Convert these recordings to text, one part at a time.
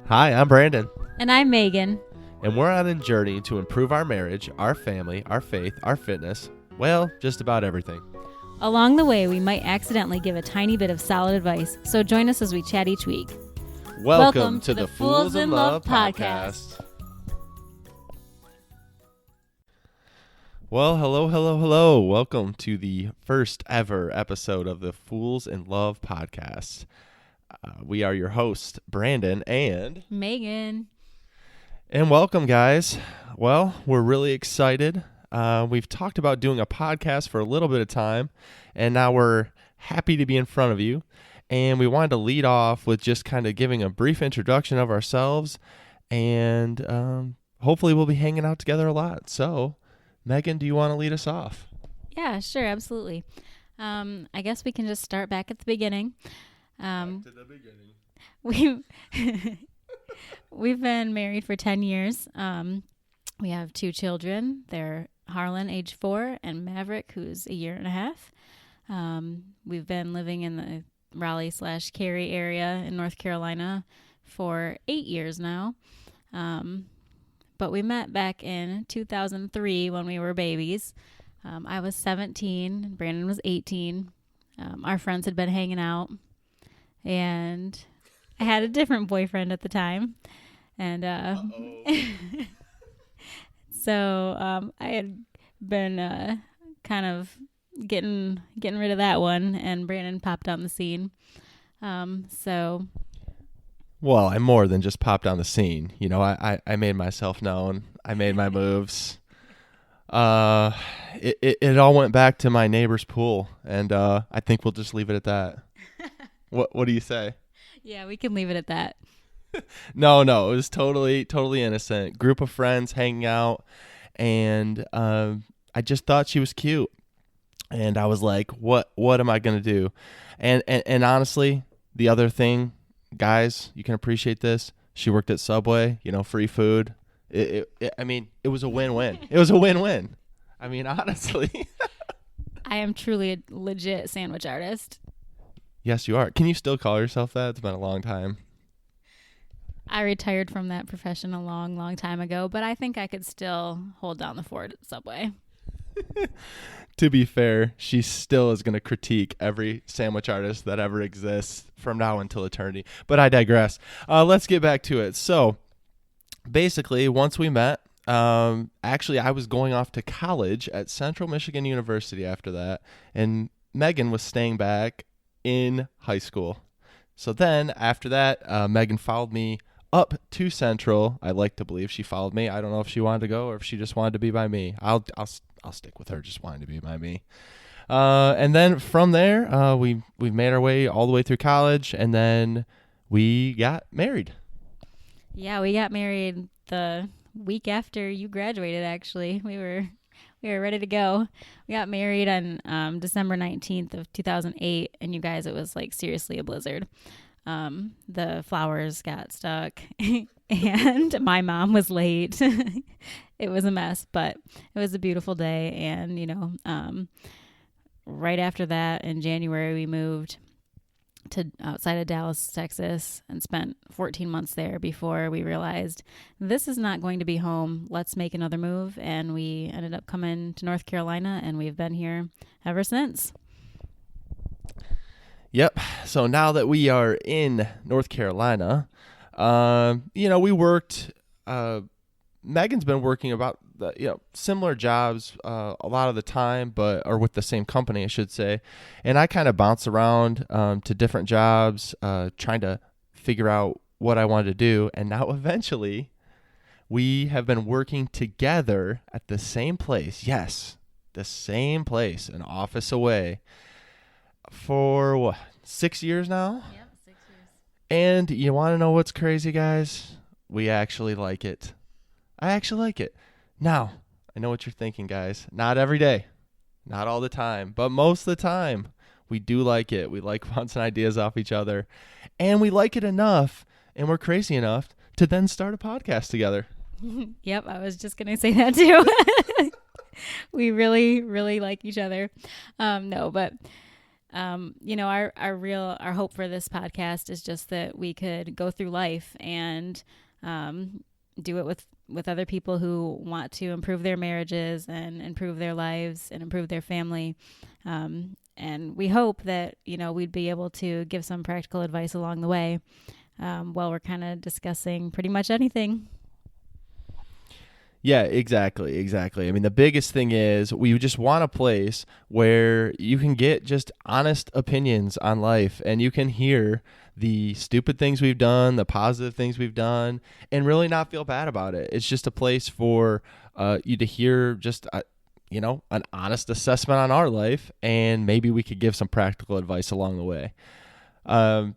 Hi, I'm Brandon, And I'm Megan. and we're on a journey to improve our marriage, our family, our faith, our fitness, well, just about everything. Along the way, we might accidentally give a tiny bit of solid advice, so join us as we chat each week. Welcome to the Fools in Love podcast. Well, hello. Welcome to the first ever episode of the Fools in Love podcast. We are your hosts, Brandon and Megan. welcome, guys. Well, we're really excited. We've talked about doing a podcast for a little bit of time, and now we're happy to be in front of you. And we wanted to lead off with just kind of giving a brief introduction of ourselves, and hopefully we'll be hanging out together a lot. So, Megan, do you want to lead us off? Yeah, sure, absolutely. I guess we can just start back at the beginning. Back to the beginning. We've been married for 10 years. We have 2 children. They're Harlan, age 4, and Maverick, who's a year and a half. We've been living in the Raleigh/Cary area in North Carolina for 8 years now. But we met back in 2003 when we were babies. I was 17, and Brandon was 18. Our friends had been hanging out, and I had a different boyfriend at the time. And so I had been kind of getting rid of that one, and Brandon popped on the scene. Well, I more than just popped on the scene. You know, I made myself known. I made my moves. It all went back to my neighbor's pool, and I think we'll just leave it at that. What do you say? Yeah, we can leave it at that. No, it was totally innocent. Group of friends hanging out, and I just thought she was cute, and I was like, what am I gonna do? And honestly, the other thing, guys, you can appreciate this. She worked at Subway, free food. I mean, it was a win-win. It was a win-win. I mean, honestly. I am truly a legit sandwich artist. Yes, you are. Can you still call yourself that? It's been a long time. I retired from that profession a long time ago, but I think I could still hold down the fort at Subway. To be fair, she still is going to critique every sandwich artist that ever exists from now until eternity. But I digress. Let's get back to it. So, basically, once we met, actually, I was going off to college at Central Michigan University after that, and Megan was staying back in high school. So then, after that, Megan followed me up to Central. I like to believe she followed me. I don't know if she wanted to go or if she just wanted to be by me. I'll stick with her, just wanting to be by me. And then from there, we've made our way all the way through college, and then we got married. Yeah, we got married the week after you graduated, actually. We were ready to go. We got married on December 19th of 2008, and you guys, it was like seriously a blizzard. The flowers got stuck, and my mom was late. It was a mess, but it was a beautiful day. And, right after that in January, we moved to outside of Dallas, Texas, and spent 14 months there before we realized this is not going to be home. Let's make another move. And we ended up coming to North Carolina, and we've been here ever since. Yep. So now that we are in North Carolina, we worked, Megan's been working about similar jobs a lot of the time, or with the same company, I should say. And I kind of bounce around to different jobs, trying to figure out what I wanted to do. And now eventually we have been working together at the same place. Yes, the same place, an office away, for what, 6 years now? Yep, 6 years. And you want to know what's crazy, guys? We actually like it. I actually like it. Now, I know what you're thinking, guys. Not every day, not all the time, but most of the time, we do like it. We like bouncing ideas off each other, and we like it enough, and we're crazy enough to then start a podcast together. Yep, I was just going to say that too. We really like each other. But Our hope for this podcast is just that we could go through life and do it with other people who want to improve their marriages and improve their lives and improve their family. And we hope that, we'd be able to give some practical advice along the way while we're kind of discussing pretty much anything. Yeah, exactly. I mean, the biggest thing is we just want a place where you can get just honest opinions on life, and you can hear the stupid things we've done, the positive things we've done, and really not feel bad about it. It's just a place for you to hear just an honest assessment on our life, and maybe we could give some practical advice along the way. The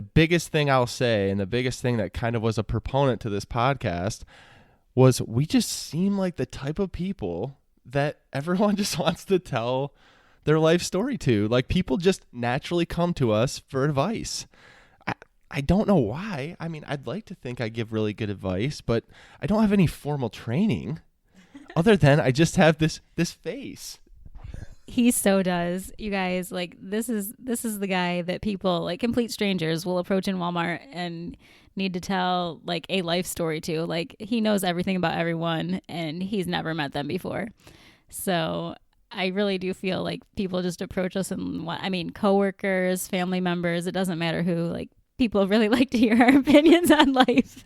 biggest thing I'll say, and the biggest thing that kind of was a proponent to this podcast, was we just seem like the type of people that everyone just wants to tell their life story to. Like, people just naturally come to us for advice. I don't know why. I mean, I'd like to think I give really good advice, but I don't have any formal training other than I just have this face. He so does. You guys, like, this is the guy that people, like complete strangers, will approach in Walmart and need to tell like a life story to. Like, he knows everything about everyone and he's never met them before. So I really do feel like people just approach us and coworkers, family members, it doesn't matter who, like, people really like to hear our opinions on life.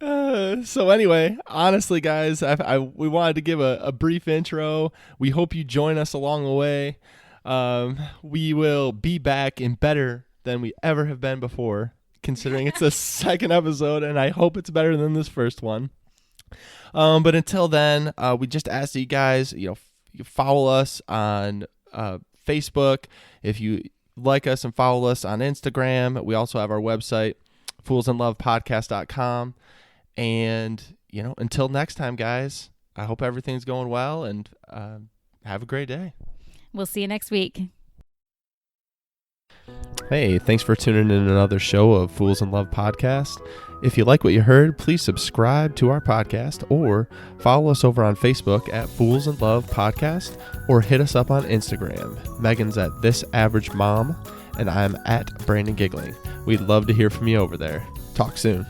So anyway, honestly, guys, we wanted to give a brief intro. We hope you join us along the way. We will be back in better than we ever have been before, considering it's the second episode, and I hope it's better than this first one. But until then, we just ask that you guys, you follow us on Facebook. If you like us and follow us on Instagram, we also have our website, foolsandlovepodcast.com. And, until next time, guys, I hope everything's going well, and have a great day. We'll see you next week. Hey, thanks for tuning in another show of Fools in Love Podcast. If you like what you heard, please subscribe to our podcast or follow us over on Facebook at Fools in Love Podcast, or hit us up on Instagram. Megan's at This Average Mom, and I'm at Brandon Giggling. We'd love to hear from you over there. Talk soon.